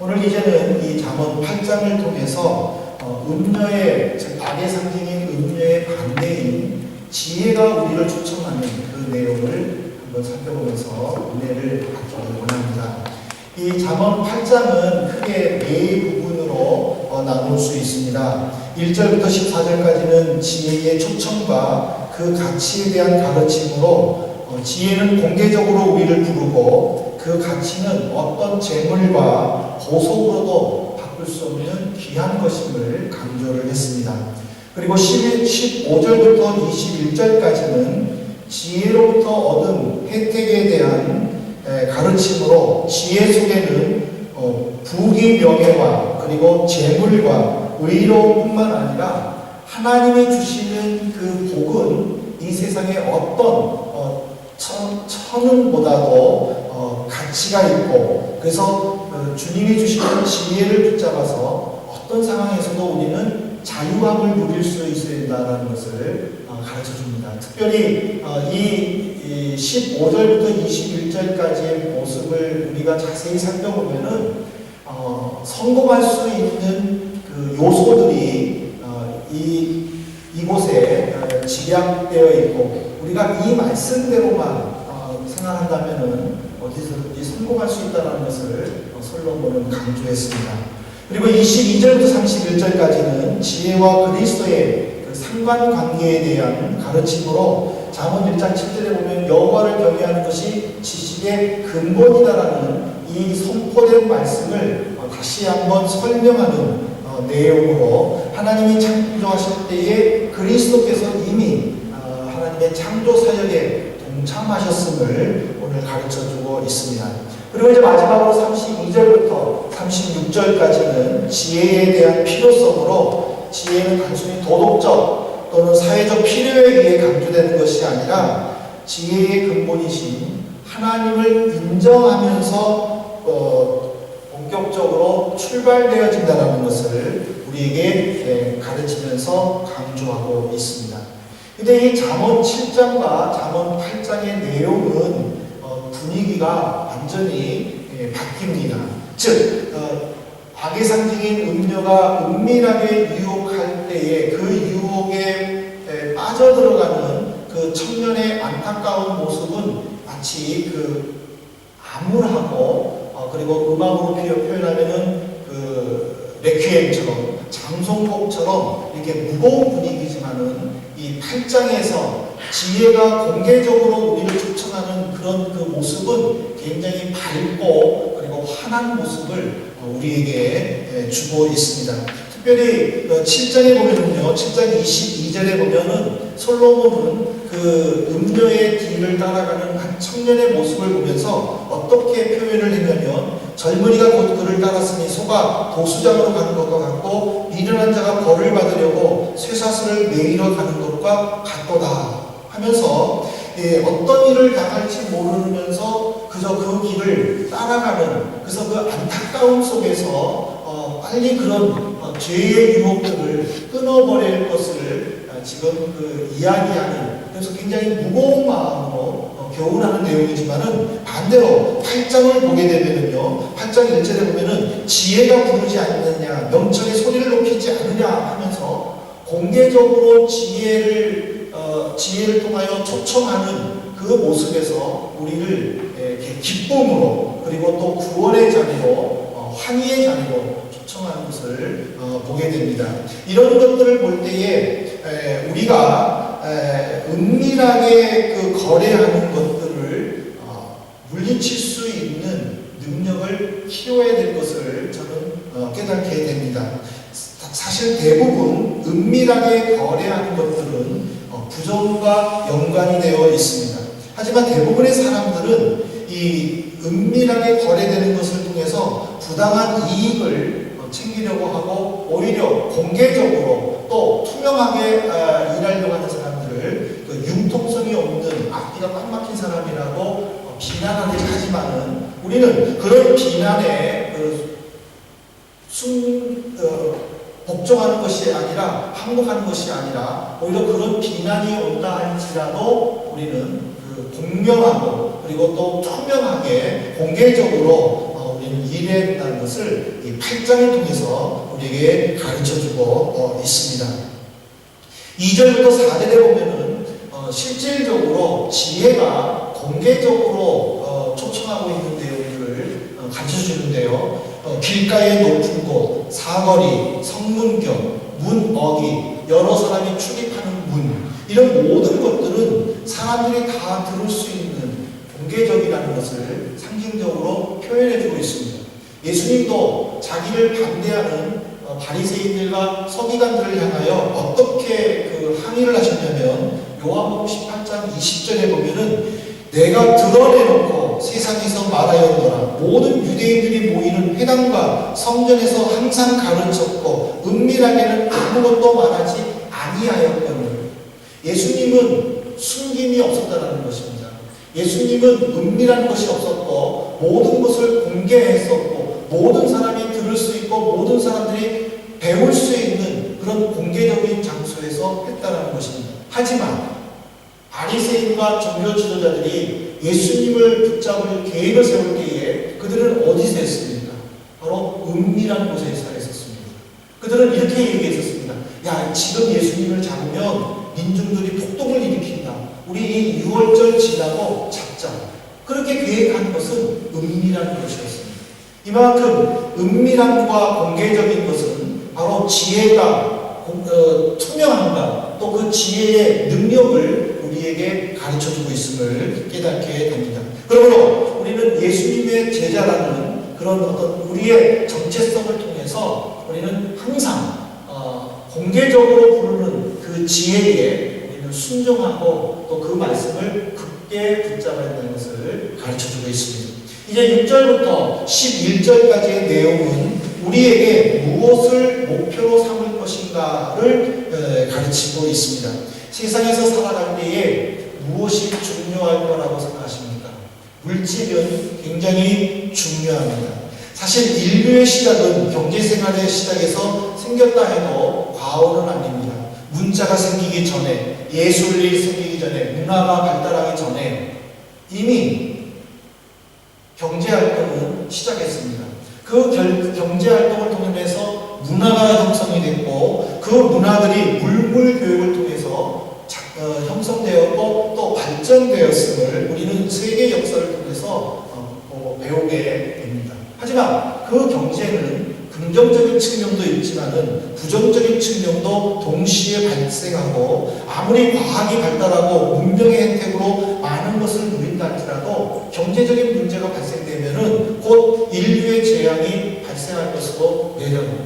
오늘 이제는 이 잠언 8장을 통해서 음녀의, 즉 악의 상징인 음녀의 반대인 지혜가 우리를 초청하는 그 내용을 한번 살펴보면서 은혜를 받기를 원합니다. 이 잠언 8장은 크게 네 부분으로 나눌 수 있습니다. 1절부터 14절까지는 지혜의 초청과 그 가치에 대한 가르침으로 지혜는 공개적으로 우리를 부르고 그 가치는 어떤 재물과 보석으로도 바꿀 수 없는 귀한 것임을 강조를 했습니다. 그리고 15절부터 21절까지는 지혜로부터 얻은 혜택에 대한 가르침으로 지혜 속에는 부귀 명예와 그리고 재물과 의로움뿐만 아니라 하나님이 주시는 그 복은 이 세상에 어떤 천은보다도 가치가 있고, 그래서 주님이 주시는 지혜를 붙잡아서 어떤 상황에서도 우리는 자유함을 누릴 수 있어야 된다는 것을 가르쳐 줍니다. 특별히 이 15절부터 21절까지의 모습을 우리가 자세히 살펴보면은 성공할 수 있는 그 요소들이 이곳에 집약되어 있고, 우리가 이 말씀대로만 생각한다면은 어디서든지 성공할 수 있다는 것을 솔로몬은 강조했습니다. 그리고 22절부터 31절까지는 지혜와 그리스도의 그 상관관계에 대한 가르침으로 잠언 1장 7절에 보면 여호와를 경외하는 것이 지식의 근본이다라는 이 선포된 말씀을 다시 한번 설명하는 내용으로, 하나님이 창조하실 때에 그리스도께서 이미 하나님의 창조 사역에 동참하셨음을 오늘 가르쳐주고 있습니다. 그리고 이제 마지막으로 32절부터 36절까지는 지혜에 대한 필요성으로, 지혜는 단순히 도덕적 또는 사회적 필요에 의해 강조되는 것이 아니라 지혜의 근본이신 하나님을 인정하면서 본격적으로 출발되어진다는 것을 우리에게 가르치면서 강조하고 있습니다. 근데 이 잠언 7장과 잠언 8장의 내용은 분위기가 완전히 바뀝니다. 즉 악의 상징인 음녀가 은밀하게 유혹할 때에 그 유혹에 빠져들어가는 그 청년의 안타까운 모습은 마치 그 암울하고, 그리고 음악으로 표현하면은 그 레퀴엠처럼, 장송곡처럼 이렇게 무거운 분위기지만은 이 8장에서 지혜가 공개적으로 우리를 초청하는 그런 그 모습은 굉장히 밝고 그리고 환한 모습을 우리에게 주고 있습니다. 특별히 7장에 보면은요, 7장 22절에 보면은 솔로몬은 그 음녀의 뒤를 따라가는 한 청년의 모습을 보면서 어떻게 표현을 했냐면, 젊은이가 곧 그를 따랐으니 소가 도수장으로 가는 것과 같고 미련한 자가 벌을 받으려고 쇠사슬을 매이러 가는 것과 같도다 하면서 어떤 일을 당할지 모르면서 그저 그 길을 따라가는, 그래서 그 안타까움 속에서 빨리 그런 죄의 유혹들을 끊어버릴 것을 지금 그 이야기하는, 그래서 굉장히 무거운 마음으로 교훈하는 내용이지만은, 반대로 8장을 보게 되면은요, 8장 1절에 보면은 지혜가 부르지 않느냐, 명철의 소리를 높이지 않느냐 하면서 공개적으로 지혜를 통하여 초청하는 그 모습에서 우리를 기쁨으로, 그리고 또 구원의 자리로, 환희의 자리로 초청하는 것을 보게 됩니다. 이런 것들을 볼 때에 우리가 은밀하게 그 거래하는 것들을 물리칠 수 있는 능력을 키워야 될 것을 저는 깨닫게 됩니다. 사실 대부분 은밀하게 거래하는 것들은 부정과 연관이 되어 있습니다. 하지만 대부분의 사람들은 이 은밀하게 거래되는 것을 통해서 부당한 이익을 챙기려고 하고, 오히려 공개적으로 또 투명하게 일하려고 하는 사람들을 그 융통성이 없는, 앞뒤가 꽉 막힌 사람이라고 비난하기도 하지만은, 우리는 그런 비난에 복종하는 것이 아니라, 항복하는 것이 아니라, 오히려 그런 비난이 온다 할지라도 우리는 그 공명하고 그리고 또 투명하게 공개적으로 우리는 일해야 된다는 것을 이 8장을 통해서 우리에게 가르쳐주고 있습니다. 2절부터 4절에 보면은 실질적으로 지혜가 공개적으로 초청하고 있는 내용들을 가르쳐주는데요. 길가의 높은 곳, 사거리, 성문경, 문어기, 여러 사람이 출입하는 문, 이런 모든 것들은 사람들이 다 들을 수 있는 공개적이라는 것을 상징적으로 표현해주고 있습니다. 예수님도 자기를 반대하는 바리새인들과 서기관들을 향하여 어떻게 항의를 하셨냐면 요한복음 18장 20절에 보면은 내가 드러내놓고 세상에서 말하였노라. 모든 유대인들이 모이는 회당과 성전에서 항상 가르쳤고 은밀하게는 아무것도 말하지 아니하였거늘. 예수님은 숨김이 없었다는 것입니다. 예수님은 은밀한 것이 없었고 모든 것을 공개했었고 모든 사람이 들을 수 있고 모든 사람들이 배울 수 있는 그런 공개적인 장소에서 했다는 것입니다. 하지만 바리새인과 종교 지도자들이 예수님을 붙잡을 계획을 세울 때에 그들은 어디서 했습니까? 바로 은밀한 곳에서 했었습니다. 그들은 이렇게 얘기했었습니다. 야, 지금 예수님을 잡으면 민중들이 폭동을 일으킨다. 우리 이 6월절 지나고 잡자. 그렇게 계획한 것은 은밀한 것이었습니다. 이만큼 은밀함과 공개적인 것은 바로 지혜가 투명함과 또 그 지혜의 능력을 우리에게 가르쳐주고 있음을 깨닫게 됩니다. 그러므로 우리는 예수님의 제자라는 그런 어떤 우리의 정체성을 통해서 우리는 항상 공개적으로 부르는 그 지혜에 우리는 순종하고 또 그 말씀을 굳게 붙잡아야 된다는 것을 가르쳐주고 있습니다. 이제 6절부터 11절까지의 내용은 우리에게 무엇을 목표로 삼을 것인가를 가르치고 있습니다. 세상에서 살아갈 때에 무엇이 중요할 거라고 생각하십니까? 물질은 굉장히 중요합니다. 사실 인류의 시작은 경제생활의 시작에서 생겼다 해도 과언은 아닙니다. 문자가 생기기 전에, 예술이 생기기 전에, 문화가 발달하기 전에 이미 경제활동은 시작했습니다. 그 경제활동을 통해서 문화가 형성이 됐고 그 문화들이 물물교육을 통해서 형성되었고 또 발전되었음을 우리는 세계 역사를 통해서 배우게 됩니다. 하지만 그 경제는 긍정적인 측면도 있지만은 부정적인 측면도 동시에 발생하고 아무리 과학이 발달하고 문명의 혜택으로 많은 것을 누린다 할지라도 경제적인 문제가 발생되면은 곧 인류의 재앙이 발생할 것으로 내려옵니다.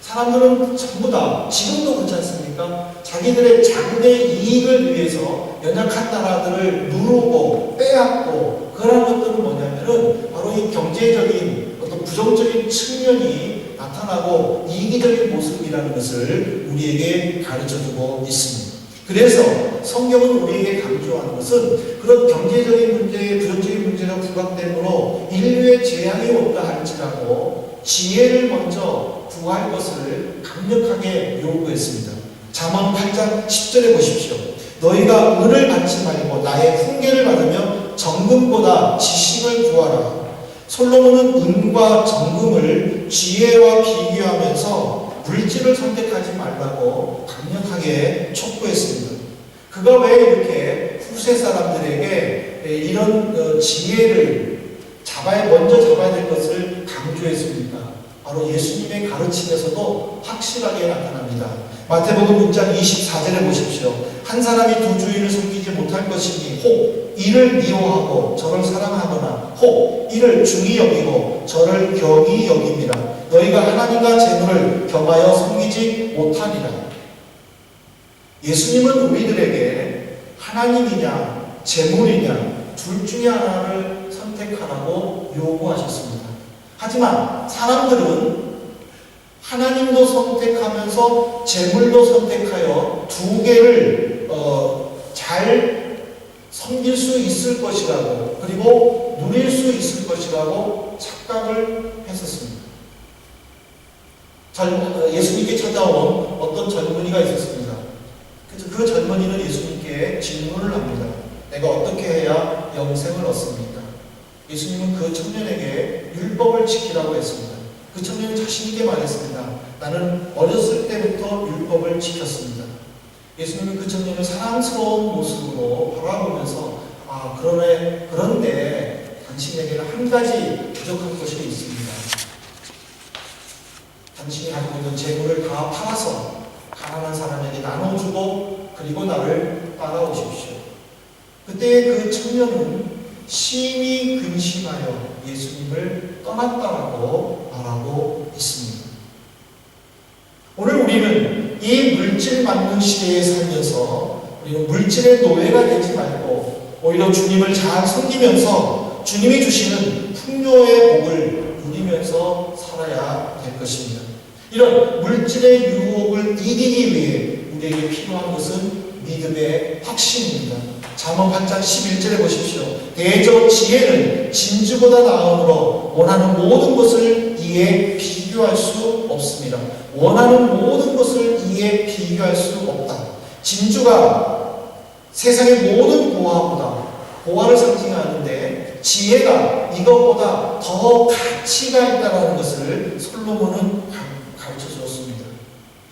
사람들은 전부 다 지금도 그렇지 않습니까? 자기들의 장대 이익을 위해서 연약한 나라들을 누르고 빼앗고 그런 것들은 뭐냐면은 바로 이 경제적인 어떤 부정적인 측면이 나타나고 이기적인 모습이라는 것을 우리에게 가르쳐주고 있습니다. 그래서 성경은 우리에게 강조하는 것은 그런 경제적인 문제, 부정적인 문제가 부각되므로 인류의 재앙이 온다 할지라도 지혜를 먼저 구할 것을 강력하게 요구했습니다. 잠언 8장 10절에 보십시오. 너희가 은을 받지 말고 나의 훈계를 받으며 정금보다 지식을 구하라. 솔로몬은 은과 정금을 지혜와 비교하면서 물질을 선택하지 말라고 강력하게 촉구했습니다. 그가 왜 이렇게 후세 사람들에게 이런 지혜를 먼저 잡아야 될 것을 강조했습니까? 바로 예수님의 가르침에서도 확실하게 나타납니다. 마태복음 6장 24절에 보십시오. 한 사람이 두 주인을 섬기지 못할 것이니 혹 이를 미워하고 저를 사랑하거나 혹 이를 중히 여기고 저를 경히 여김이라. 너희가 하나님과 재물을 겸하여 섬기지 못하리라. 예수님은 우리들에게 하나님이냐 재물이냐 둘 중에 하나를 선택하라고 요구하셨습니다. 하지만 사람들은 하나님도 선택하면서 재물도 선택하여 두 개를 잘 섬길 수 있을 것이라고 그리고 누릴 수 있을 것이라고 착각을 했었습니다. 예수님께 찾아온 어떤 젊은이가 있었습니다. 그 젊은이는 예수님께 질문을 합니다. 내가 어떻게 해야 영생을 얻습니까? 예수님은 그 청년에게 율법을 지키라고 했습니다. 그 청년이 자신있게 말했습니다. 나는 어렸을 때부터 율법을 지켰습니다. 예수님은 그 청년을 사랑스러운 모습으로 바라보면서 그런데 당신에게는 한 가지 부족한 것이 있습니다. 당신이 가지고 있는 재물을 다 팔아서 가난한 사람에게 나눠주고 그리고 나를 따라오십시오. 그때 그 청년은 심히 근심하여 예수님을 떠났다라고 말하고 있습니다. 오늘 우리는 이 물질 만능 시대에 살면서 우리는 물질의 노예가 되지 말고 오히려 주님을 잘 섬기면서 주님이 주시는 풍요의 복을 누리면서 살아야 될 것입니다. 이런 물질의 유혹을 이기기 위해 우리에게 필요한 것은 믿음의 확신입니다. 잠언 8장 11절에 보십시오. 대저 지혜는 진주보다 나음으로 원하는 모든 것을 이에 비교할 수 없습니다. 원하는 모든 것을 이에 비교할 수 없다. 진주가 세상의 모든 보화를 상징하는데 지혜가 이것보다 더 가치가 있다는 것을 솔로몬은 가르쳐 주었습니다.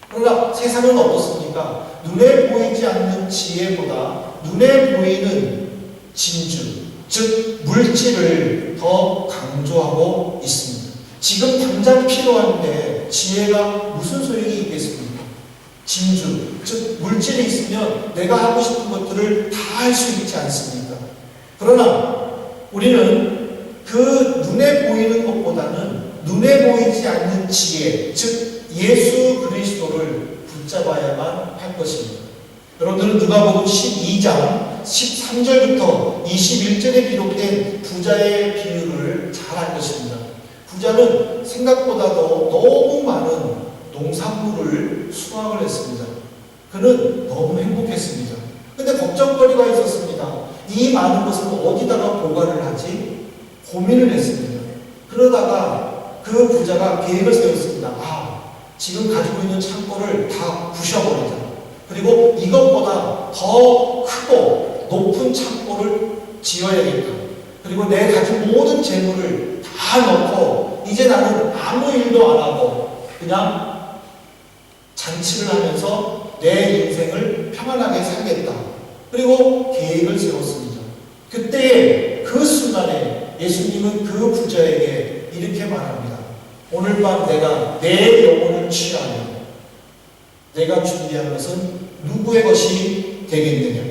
그러나 세상은 어떻습니까? 눈에 보이지 않는 지혜보다 눈에 보이는 진주, 즉 물질을 더 강조하고 있습니다. 지금 당장 필요한데 지혜가 무슨 소용이 있겠습니까? 진주, 즉 물질이 있으면 내가 하고 싶은 것들을 다 할 수 있지 않습니까? 그러나 우리는 그 눈에 보이는 것보다는 눈에 보이지 않는 지혜, 즉 예수 그리스도를 붙잡아야만 할 것입니다. 여러분들은 누가복음 12장 13절부터 21절에 기록된 부자의 비유를 잘 알 것입니다. 부자는 생각보다도 너무 많은 농산물을 수확을 했습니다. 그는 너무 행복했습니다. 근데 걱정거리가 있었습니다. 이 많은 것을 어디다가 보관을 하지? 고민을 했습니다. 그러다가 그 부자가 계획을 세웠습니다. 지금 가지고 있는 창고를 다 부셔버리자. 그리고 이것보다 더 크고 높은 창고를 지어야겠다. 그리고 내 가진 모든 재물을 다 넣고 이제 나는 아무 일도 안 하고 그냥 잔치를 하면서 내 인생을 평안하게 살겠다. 그리고 계획을 세웠습니다. 그때에 그 순간에 예수님은 그 부자에게 이렇게 말합니다. 오늘 밤 내가 내 영혼을 취하며 내가 준비한 것은 누구의 것이 되겠느냐.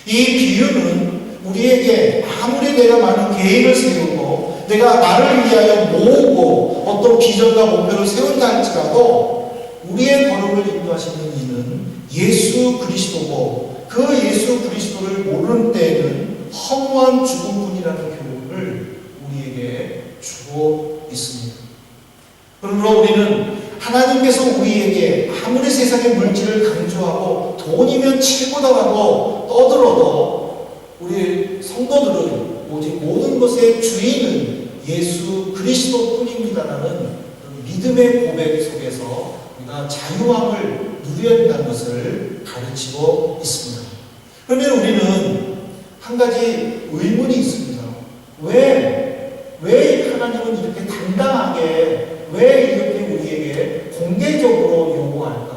이 비유는 우리에게 아무리 내가 많은 계획을 세우고 내가 나를 위하여 모으고 어떤 비전과 목표를 세운다 할지라도 우리의 걸음을 인도하시는 이는 예수 그리스도고 그 예수 그리스도를 모르는 때에는 허무한 죽음뿐이라는 교훈을 우리에게 주고 있습니다. 그러므로 우리는 하나님께서 우리에게 아무리 세상의 물질을 강조하고 돈이면 최고다라고 떠들어도 우리 성도들은 오직 모든 것의 주인은 예수 그리스도 뿐입니다라는 믿음의 고백 속에서 우리가 자유함을 누려야 된다는 것을 가르치고 있습니다. 그러면 우리는 한 가지 의문이 있습니다. 왜 하나님은 이렇게 당당하게 왜 이렇게 우리에게 공개적으로 요구할까?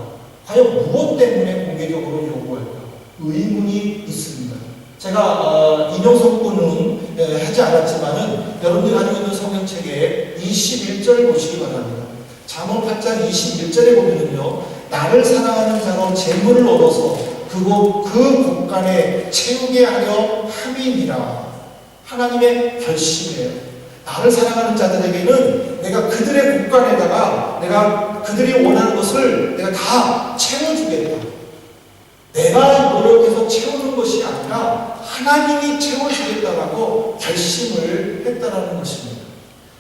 과연 무엇 때문에 공개적으로 요구할까? 의문이 있습니다. 제가 인용 성구는 하지 않았지만은 여러분들이 가지고 있는 성경책에 21절 보시기 바랍니다. 잠언 8장 21절에 보면은요, 나를 사랑하는 자로 재물을 얻어서 그 곳간에 채우게 하려 함이니라. 하나님의 결심이에요. 나를 사랑하는 자들에게는 내가 그들의 곳간에다가 내가 그들이 원하는 것을 내가 다 채워주겠다. 내가 노력해서 채우는 것이 아니라 하나님이 채워주겠다라고 결심을 했다라는 것입니다.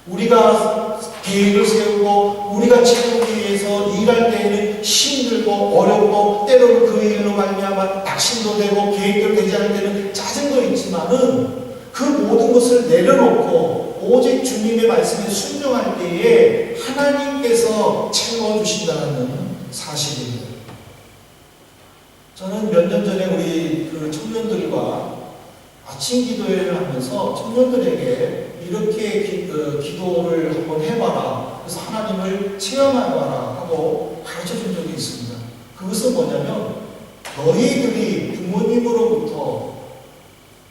우리가 계획을 세우고 우리가 채우기 위해서 일할 때에는 힘들고 어렵고 때로는 그 일로 말미암아 낙심도 되고 계획대로 되지 않을 때는 짜증도 있지만은 그 모든 것을 내려놓고 오직 주님의 말씀에 순종할 때에 하나님께서 채워주신다는 사실입니다. 저는 몇 년 전에 우리 그 청년들과 아침 기도회를 하면서 청년들에게 이렇게 기도를 한번 해봐라. 그래서 하나님을 체험해봐라 하고 가르쳐준 적이 있습니다. 그것은 뭐냐면 너희들이 부모님으로부터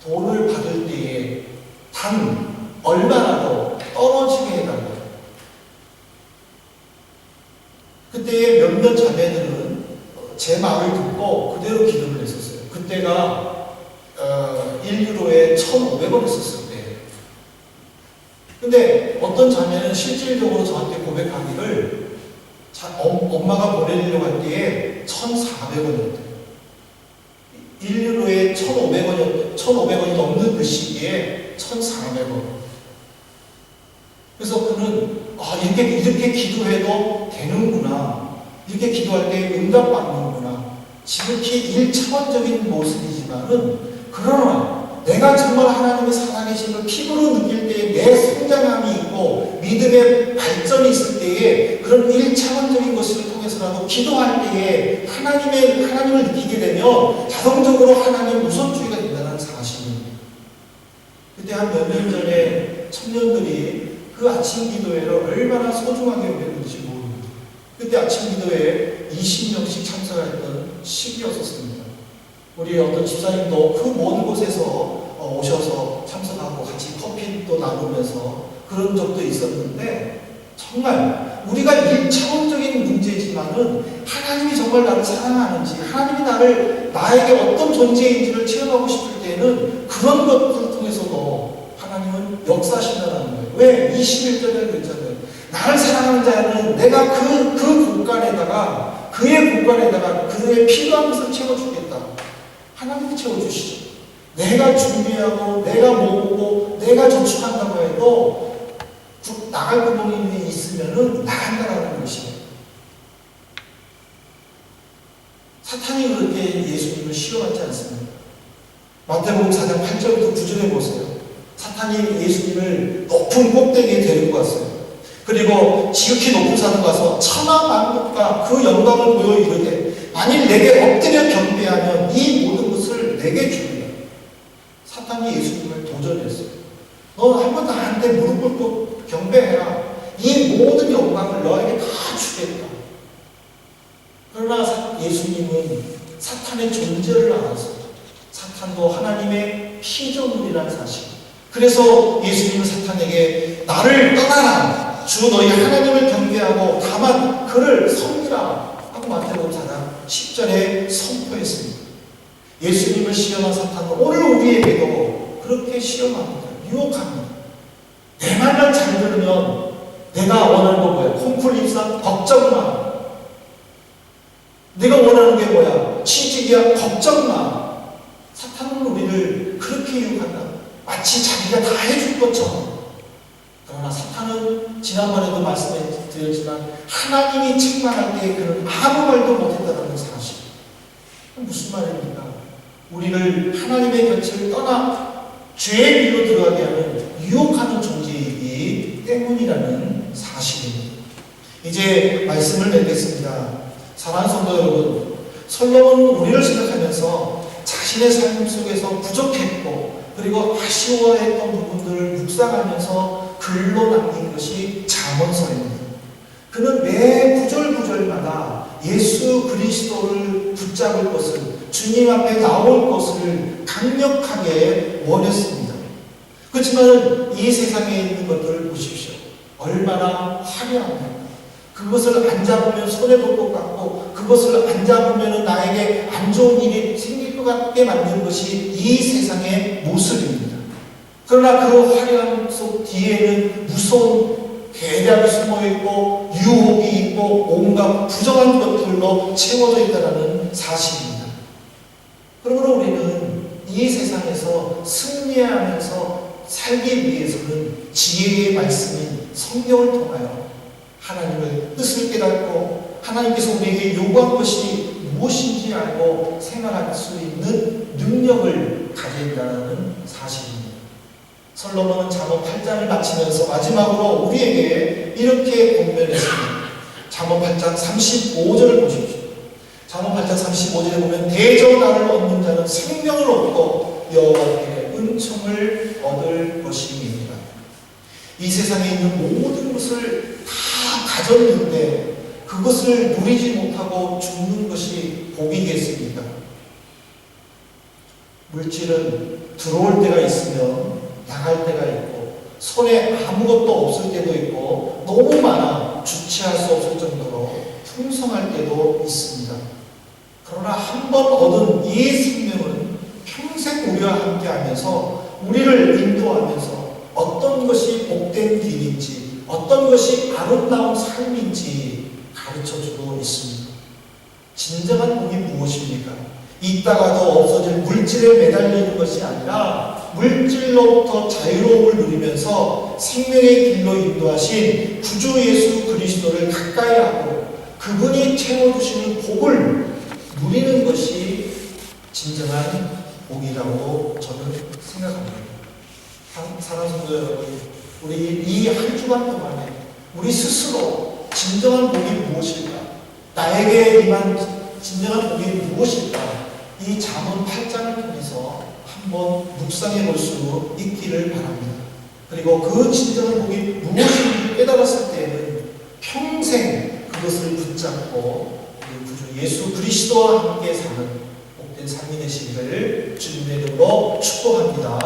돈을 받을 때에 단 얼마라도 떨어지게 해달라. 그때 몇몇 자매들은 제 말을 듣고 그대로 기도를 했었어요. 그때가 1유로에 1,500원 했었을 때. 근데 어떤 자매는 실질적으로 저한테 고백하기를 엄마가 보내려고 할 때에 1,400원이었대요. 1유로에 1,500원이 넘는 그 시기에 1,400원. 그래서 그는 이렇게 기도해도 되는구나. 이렇게 기도할 때 응답받는구나. 지극히 1차원적인 모습이지만은 그러나 내가 정말 하나님의 살아계신 걸 피부로 느낄 때에 내 성장함이 있고 믿음의 발전이 있을 때에 그런 1차원적인 것을 통해서라도 기도할 때에 하나님을 느끼게 되면 자동적으로 하나님의 우선주의가 된다는 사실입니다. 그때 한 몇 년 전에 청년들이 그 아침 기도회를 얼마나 소중하게 여겼는지 모릅니다. 그때 아침 기도회에 20명씩 참석했던 시기였었습니다. 우리 어떤 집사님도 그 먼 곳에서 오셔서 참석하고 같이 커피도 나누면서 그런 적도 있었는데 정말 우리가 1차원적인 문제지만은 하나님이 정말 나를 사랑하는지 하나님이 나에게 어떤 존재인지를 체험하고 싶을 때는 그런 것들을 통해서도 하나님은 역사하신다는 거예요. 왜? 21절에 그랬잖아요. 나를 사랑하는 자는 내가 그 공간에다가 그의 필요한 것을 채워주겠다. 하나님이 채워주시죠. 내가 준비하고 내가 모으고 내가 저축한다고 해도 나갈 구멍이 있으면은 나간다라는 것이에요. 사탄이 그렇게 예수님을 시험하지 않습니다. 마태복음 4장 8절부터 9절에 보세요. 사탄이 예수님을 높은 꼭대기에 데리고 갔어요. 그리고 지극히 높은 산에 가서 천하만국과 그 영광을 보여 이르되 만일 내게 엎드려 경배하면 이 모든 것을 내게 주리라. 사탄이 예수님을 도전했어요. 너 한번 나한테 무릎 꿇고 경배해라. 이 모든 영광을 너에게 다 주겠다. 그러나 예수님은 사탄의 존재를 알았어요. 사탄도 하나님의 피조물이라는 사실. 그래서 예수님은 사탄에게 나를 떠나라. 주 너희 하나님을 경배하고 다만 그를 섬기라 하고 마태복음 4장 10절에 선포했습니다. 예수님을 시험한 사탄은 오늘 우리에게도 그렇게 시험합니다. 유혹합니다. 내 말만 잘 들으면 내가 원하는 건 뭐야? 콩쿨 입사? 걱정 마. 내가 원하는 게 뭐야? 취직이야? 걱정 마. 사탄은 우리를 그렇게 유혹한다. 마치 자기가 다 해줄 것처럼. 그러나 사탄은 지난번에도 말씀드렸지만 하나님이 책망할 때 그는 아무 말도 못했다는 사실. 무슨 말입니까? 우리를 하나님의 곁을 떠나 죄의 길로 들어가게 하는 유혹하는 존재이기 때문이라는 사실입니다. 이제 말씀을 맺겠습니다. 사랑하는 성도 여러분, 솔로몬은 우리를 생각하면서 자신의 삶 속에서 부족했고 그리고 아쉬워했던 부분들을 묵상하면서 글로 남긴 것이 잠언서입니다. 그는 매 구절마다 예수 그리스도를 붙잡을 것을, 주님 앞에 나올 것을 강력하게 원했습니다. 그렇지만 이 세상에 있는 것들을 보십시오. 얼마나 화려합니까? 그것을 안 잡으면 손해볼 것 같고 그것을 안 잡으면 나에게 안 좋은 일이 생길 것 같게 만드는 것이 이 세상의 모습입니다. 그러나 그 화려함 속 뒤에는 무서운 계략이 숨어있고 유혹이 있고 온갖 부정한 것들로 채워져 있다는 사실입니다. 그러므로 우리는 이 세상에서 승리하면서 살기 위해서는 지혜의 말씀인 성경을 통하여 하나님의 뜻을 깨닫고 하나님께서 우리에게 요구한 것이 무엇인지 알고 생활할 수 있는 능력을 가진다는 사실입니다. 솔로몬은 잠언 8장을 마치면서 마지막으로 우리에게 이렇게 권면했습니다. 잠언 8장 35절을 보십시오. 잠언 8장 35절에 보면 대저나를 얻는 자는 생명을 얻고 여호와께 은총을 얻을 것입니다. 이 세상에 있는 모든 것을 다 가졌는데 그것을 누리지 못하고 죽는 것이 복이겠습니까? 물질은 들어올 때가 있으면 나갈 때가 있고 손에 아무것도 없을 때도 있고 너무 많아 주체할 수 없을 정도로 풍성할 때도 있습니다. 그러나 한 번 얻은 이 생명은 평생 우리와 함께하면서 우리를 인도하면서 어떤 것이 복된 길인지 어떤 것이 아름다운 삶인지 가르쳐주고 있습니다. 진정한 복이 무엇입니까? 있다가도 없어질 물질에 매달리는 것이 아니라 물질로부터 자유로움을 누리면서 생명의 길로 인도하신 구주 예수 그리스도를 가까이 하고 그분이 채워주시는 복을 누리는 것이 진정한 복이라고 저는 생각합니다. 사랑하는 성도 여러분, 우리 이 한 주간 동안에 우리 스스로 진정한 복이 무엇일까? 나에게 임한 진정한 복이 무엇일까? 이 잠언 8장을 통해서 한번 묵상해 볼 수 있기를 바랍니다. 그리고 그 진정한 복이 무엇인지 깨달았을 때에는 평생 그것을 붙잡고 우리 구주 예수 그리스도와 함께 사는 복된 삶이 되시기를 주님의 이름으로 축복합니다.